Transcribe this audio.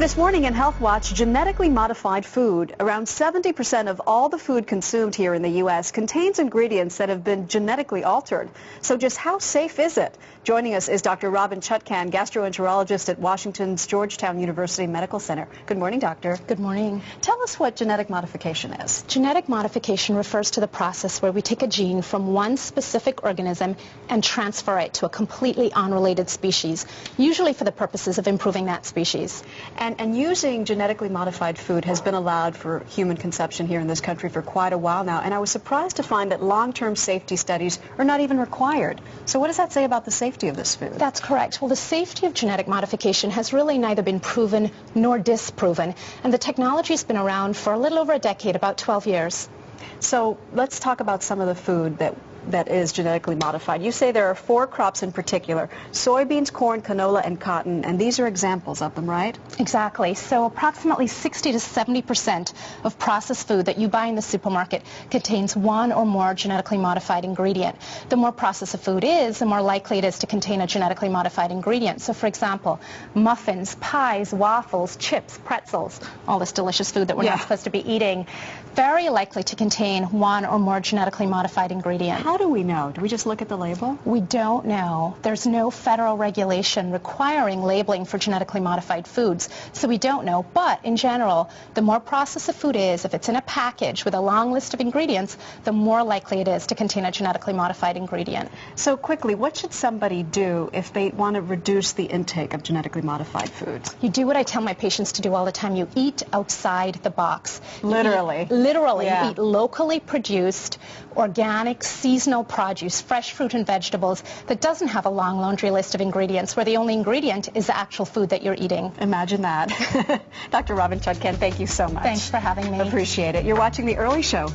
This morning in Health Watch, genetically modified food. Around 70% of all the food consumed here in the U.S. contains ingredients that have been genetically altered. So just how safe is it? Joining us is Dr. Robin Chutkan, gastroenterologist at Washington's Georgetown University Medical Center. Good morning, doctor. Good morning. Tell us what genetic modification is. Genetic modification refers to the process where we take a gene from one specific organism and transfer it to a completely unrelated species, usually for the purposes of improving that species. And using genetically modified food has been allowed for human consumption here in this country for quite a while now, and I was surprised to find that long-term safety studies are not even required. So what does that say about the safety of this food? That's correct. Well, the safety of genetic modification has really neither been proven nor disproven, and the technology's been around for a little over a decade, about 12 years. So let's talk about some of the food that is genetically modified. You say there are 4 crops in particular: soybeans, corn, canola, and cotton, and these are examples of them, right? Exactly. So approximately 60 to 70% of processed food that you buy in the supermarket contains one or more genetically modified ingredient. The more processed a food is, the more likely it is to contain a genetically modified ingredient. So for example, muffins, pies, waffles, chips, pretzels, all this delicious food that we're not supposed to be eating, very likely to contain one or more genetically modified ingredient. How do we know? Do we just look at the label? We don't know. There's no federal regulation requiring labeling for genetically modified foods, so we don't know. But in general, the more processed a food is, if it's in a package with a long list of ingredients, the more likely it is to contain a genetically modified ingredient. So quickly, what should somebody do if they want to reduce the intake of genetically modified foods? You do what I tell my patients to do all the time. You eat outside the box. Literally. Literally. You eat locally produced, organic, seasonal produce, fresh fruit and vegetables that doesn't have a long laundry list of ingredients where the only ingredient is the actual food that you're eating. Imagine that. Dr. Robin Chutkan, thank you so much. Thanks for having me. Appreciate it. You're watching The Early Show.